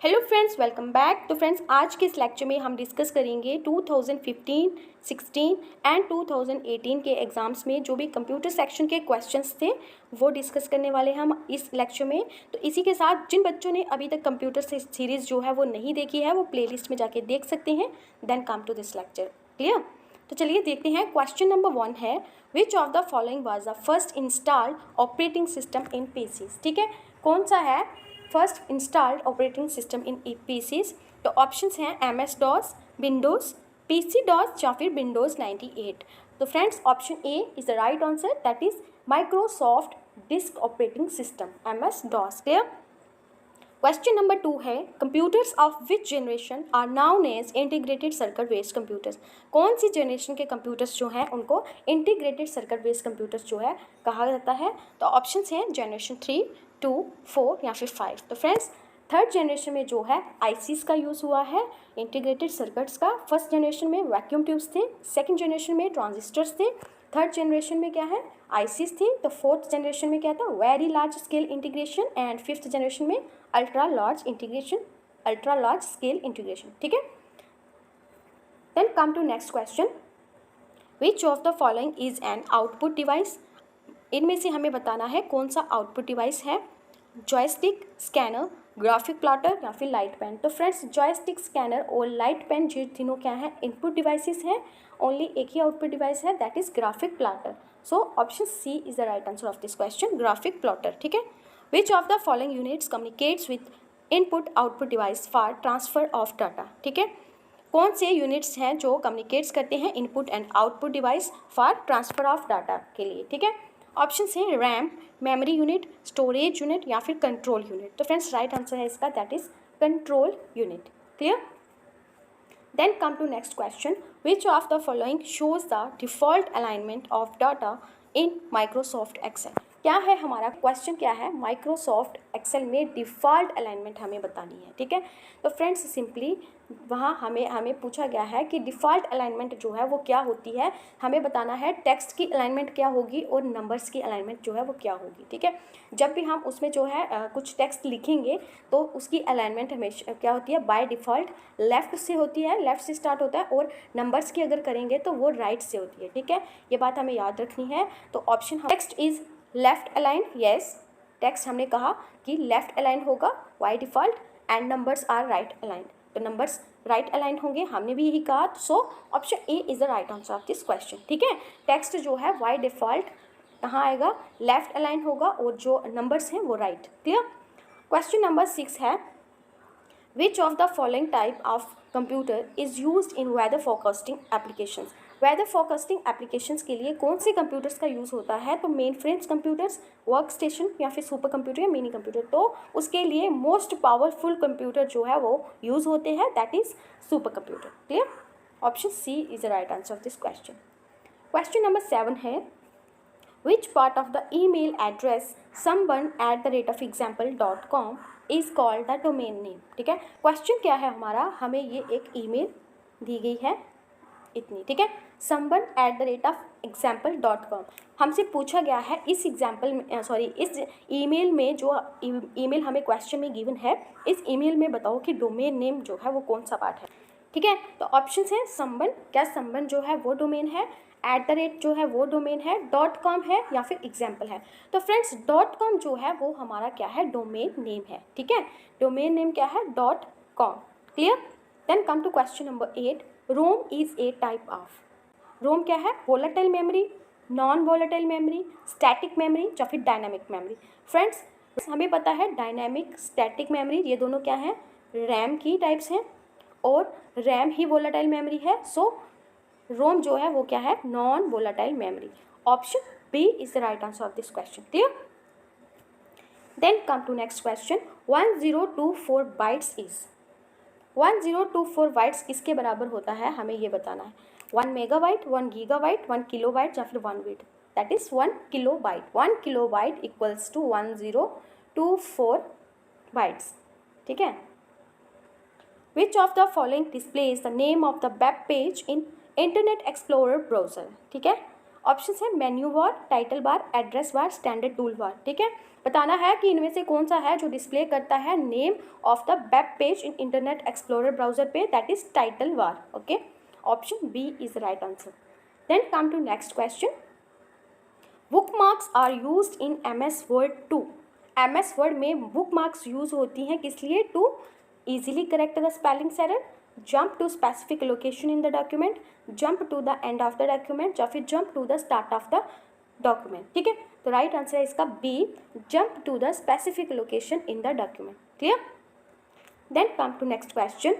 Hello friends, welcome back. तो friends, आज के इस लेक्चर में हम डिस्कस करेंगे 2015, 16 एंड 2018 के एग्ज़ाम्स में जो भी कंप्यूटर सेक्शन के क्वेश्चंस थे वो डिस्कस करने वाले हैं हम इस लेक्चर में। तो इसी के साथ जिन बच्चों ने अभी तक कंप्यूटर से सीरीज़ जो है वो नहीं देखी है वो प्लेलिस्ट में जाके देख सकते हैं। Then come to this lecture. Clear? तो चलिए देखते हैं। क्वेश्चन नंबर 1 है, which of the following was the first installed operating system in PCs. ठीक है, कौन सा है first installed operating system in PCs? तो ऑप्शंस हैं MS DOS, Windows, PC DOS या फिर विंडोज़ 98। तो friends, option A is the right answer, that is Microsoft disk operating system MS DOS. Clear? Question number 2 है, computers of which generation are known as integrated circuit based computers. कौन सी generation के computers जो हैं उनको integrated circuit based computers जो है कहा जाता है? तो ऑप्शंस हैं जनरेशन 3, 2, 4 या फिर 5। तो फ्रेंड्स, थर्ड जनरेशन में जो है आईसीस का यूज़ हुआ है इंटीग्रेटेड सर्किट्स का। फर्स्ट जनरेशन में वैक्यूम ट्यूब्स थे, सेकंड जनरेशन में ट्रांजिस्टर्स थे, थर्ड जनरेशन में क्या है आईसीस थी, तो फोर्थ जनरेशन में क्या था very large scale integration, and fifth generation में अल्ट्रा लार्ज स्केल इंटीग्रेशन। ठीक है, then come to next question, which of the following is an output device. इनमें से हमें बताना है कौन सा आउटपुट डिवाइस है। जॉयस्टिक, स्कैनर, ग्राफिक प्लॉटर या फिर लाइट पेन। तो फ्रेंड्स, जॉयस्टिक, स्कैनर और लाइट पेन ये तीनों क्या है इनपुट डिवाइसेस हैं। ओनली एक ही आउटपुट डिवाइस है, that is graphic plotter. So option C is the right answer of this question, graphic plotter. ठीक है, which of the following units communicates with input output device for transfer of data. ठीक है, कौन से units हैं जो communicates करते हैं input and output device for transfer of data के लिए? ठीक है, ऑप्शंस हैं RAM, memory unit, storage unit या फिर कंट्रोल यूनिट। तो फ्रेंड्स, राइट आंसर है इसका, that is control unit. Clear? Then come to next question, which of the following shows the default alignment of data in Microsoft Excel. क्या है हमारा question, क्या है माइक्रोसॉफ्ट एक्सेल में default alignment हमें बतानी है। ठीक है, तो फ्रेंड्स सिंपली वहाँ हमें पूछा गया है कि डिफ़ॉल्ट अलाइनमेंट जो है वो क्या होती है। हमें बताना है टेक्स्ट की अलाइनमेंट क्या होगी और नंबर्स की अलाइनमेंट जो है वो क्या होगी। ठीक है, जब भी हम उसमें जो है कुछ टेक्स्ट लिखेंगे तो उसकी अलाइनमेंट हमेशा क्या होती है, बाय डिफ़ॉल्ट लेफ़्ट से होती है, लेफ़्ट से स्टार्ट होता है, और नंबर्स की अगर करेंगे तो वो राइट से होती है। ठीक है, ये बात हमें याद रखनी है। तो option text is left align, yes, text हमने कहा कि लेफ्ट अलाइन होगा by default, and numbers are right align. तो नंबर्स राइट अलाइन होंगे, हमने भी यही कहा। So option A is the right answer of this question. ठीक है, टेक्स्ट जो है बाय डिफ़ॉल्ट कहाँ आएगा, लेफ्ट अलाइन होगा, और जो नंबर्स हैं वो राइट। क्लियर? क्वेश्चन नंबर 6 है, which of the following type of computer is used in weather forecasting applications. Weather forecasting applications के लिए कौन से कंप्यूटर्स का यूज़ होता है? तो main frames computers, work station या फिर सुपर कंप्यूटर या मिनी कंप्यूटर। तो उसके लिए मोस्ट पावरफुल कंप्यूटर जो है वो यूज़ होते हैं, that is super computer. Clear? Option C is the right answer of this question. Question number 7 है, which part of the email address someone@example.com is called the domain name। ठीक है, question क्या है हमारा, हमें ये एक ईमेल दी गई है इतनी। ठीक है, someone@example.com हमसे पूछा गया है इस एग्जाम्पल में, इस ईमेल में जो ईमेल हमें क्वेश्चन में गिवन है, इस ईमेल में बताओ कि डोमेन नेम जो है वो कौन सा पार्ट है। ठीक है, तो ऑप्शंस हैं समवन, क्या समवन जो है वो डोमेन है, @ जो है वो डोमेन है, .com है या फिर एग्जाम्पल है। तो फ्रेंड्स, .com जो है वो हमारा क्या है, डोमेन नेम है। ठीक है, डोमेन नेम क्या है, .com। Clear? Then come to question number 8, ROM is a type of. ROM क्या है, volatile memory, non volatile memory, static memory या फिर डायनामिक मेमोरी। फ्रेंड्स, हमें पता है डायनामिक, स्टैटिक मेमोरी ये दोनों क्या है, रैम की टाइप्स हैं, और रैम ही वोलेटाइल मेमोरी है। सो रोम जो है वो क्या है, non volatile memory. Option B is the right answer of this question. Clear? Then come to next question, 1024 bytes is, 1024 bytes किसके बराबर होता है, हमें ये बताना है। 1 मेगाबाइट, 1 गीगाबाइट, 1 किलोबाइट या फिर 1 bit, that is 1 kilobyte. 1 kilobyte equals to 1024 bytes. ठीक है, which of the following displays the name of the web page in internet Explorer browser. ठीक है, ऑप्शन है menu bar, title bar, address bar, standard tool bar. ठीक है, बताना है कि इनमें से कौन सा है जो डिस्प्ले करता है name of the web page in internet explorer browser पे, that is title bar. Okay, option B is right answer. Then come to next question. Bookmarks are used in MS word to. MS word में bookmarks use होती हैं किस लिए? To easily correct the spelling error, jump to specific location in the document, jump to the end of the document या फिर jump to the start of the document। ठीक है, तो राइट आंसर है इसका B, jump to the specific location in the document। Clear? Then come to next question.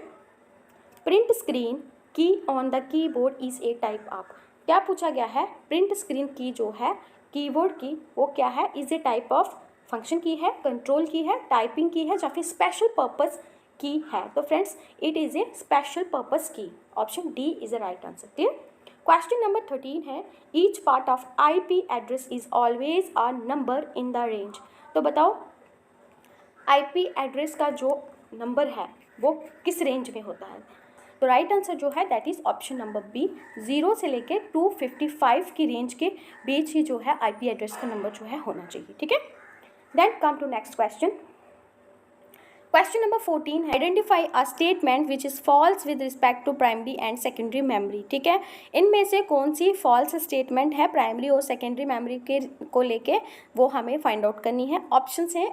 Print screen key on the keyboard is a type of. क्या पूछा गया है? Print screen की जो है कीबोर्ड की वो क्या है? Is a type of function की है, कंट्रोल की है, टाइपिंग की है या फिर स्पेशल पर्पस की है? तो friends it is a special purpose key. Option D is a right answer. Clear? Question number 13 है each part of IP address is always a number in the range. तो बताओ IP address का जो number है वो किस range में होता है? तो राइट आंसर जो है that is option number B, 0 से लेके 255 की रेंज के बीच ही जो है IP एड्रेस का नंबर जो है होना चाहिए। ठीक है, then come to next question. Question number 14 है identify a statement which is false with respect to primary and secondary memory. ठीक है, इनमें से कौन सी फॉल्स स्टेटमेंट है प्राइमरी और सेकेंडरी मेमोरी के को लेके, वो हमें फाइंड आउट करनी है। ऑप्शन है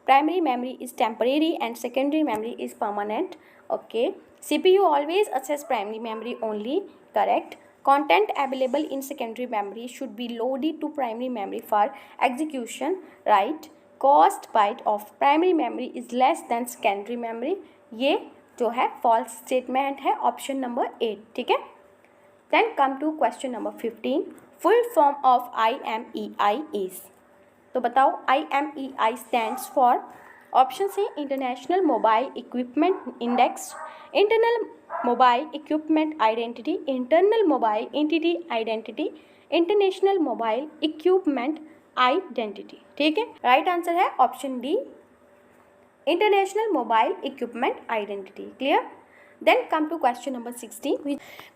primary memory is temporary and secondary memory is permanent. Okay, CPU always access primary memory only, correct. Content available in secondary memory should be loaded to primary memory for execution, right. Cost byte of primary memory is less than secondary memory, ये जो है false statement है, option number 8। ठीक है, then come to question number 15, full form of IMEI is। तो बताओ IMEI stands for, option से international mobile equipment index, internal mobile equipment identity, internal mobile entity identity, international mobile equipment identity. ठीक है, right answer है option D, international mobile equipment identity. Clear? Then come to question number 16।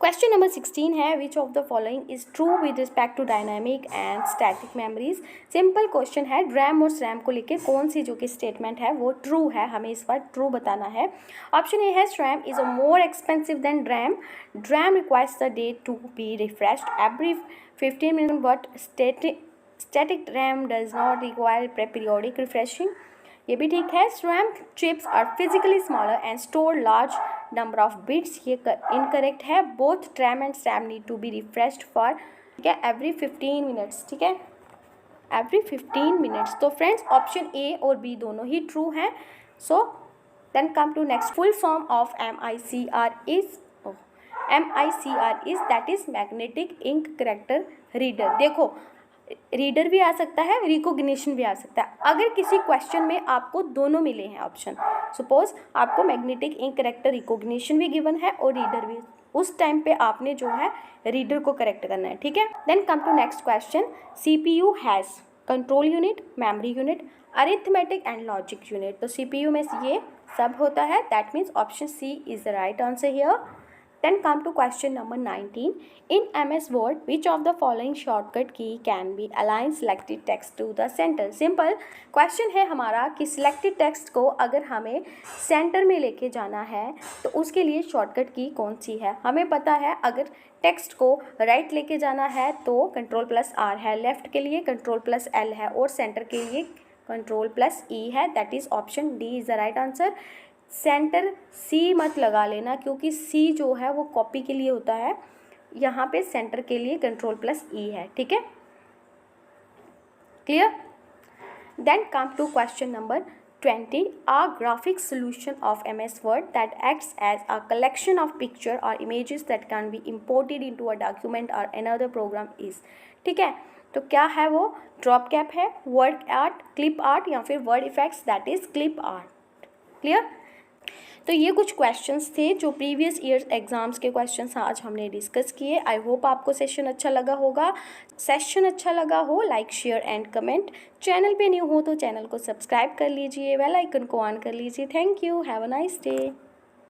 Question number 16 है which of the following is true with respect to dynamic and static memories. Simple question है, RAM और SRAM को लेके कौन सी जो कि statement है वो ट्रू है, हमें इस बार ट्रू बताना है। ऑप्शन ए है SRAM is a more expensive than RAM, RAM requires the data to be refreshed every 15 minute but static RAM does not require periodic refreshing। ये भी ठीक है। RAM chips are physically smaller and store large number of bits, ये incorrect है। both RAM and SRAM need to be refreshed for, ठीक है, every 15 minutes। ठीक है, every 15 minutes। तो फ्रेंड्स ऑप्शन ए और बी दोनों ही ट्रू हैं। So then come to next, full form of MICR is that is magnetic ink character reader. देखो रीडर भी आ सकता है, रिकॉग्निशन भी आ सकता है। अगर किसी क्वेश्चन में आपको दोनों मिले हैं ऑप्शन, सपोज आपको मैग्नेटिक इंक करेक्टर रिकॉग्निशन भी गिवन है और रीडर भी, उस टाइम पे आपने जो है रीडर को करेक्ट करना है। ठीक है, then come to next question. CPU has control unit, memory unit, arithmetic and logic unit. तो CPU में ये सब होता है, that means option C is the right answer here. Then come to question number 19. In MS Word, which of the following shortcut key can be align selected text to the center? Simple question है हमारा कि selected text को अगर हमें center में लेके जाना है तो उसके लिए shortcut key कौन सी है? हमें पता है अगर text को right लेके जाना है तो Ctrl+R है, left के लिए Ctrl+L है और center के लिए Ctrl+E है, that is option D is the right answer। Centre C मत लगा लेना क्योंकि सी जो है वो कॉपी के लिए होता है, यहाँ पे सेंटर के लिए Ctrl+E है। ठीक है, clear? Then come to question number 20। A graphic solution of MS Word that acts as a collection of picture और images that can be imported into a document और अनदर प्रोग्राम इज। ठीक है, तो क्या है वो? ड्रॉप कैप है, word art, clip art या फिर word effects, that is clip art. Clear? तो ये कुछ क्वेश्चंस थे जो प्रीवियस ईयर्स एग्जाम्स के क्वेश्चंस आज हमने डिस्कस किए। आई होप आपको सेशन अच्छा लगा होगा। सेशन अच्छा लगा हो like share and comment. Channel पे न्यू हो तो चैनल को सब्सक्राइब कर लीजिए, बेल आइकन को ऑन कर लीजिए। Thank you, have a nice day.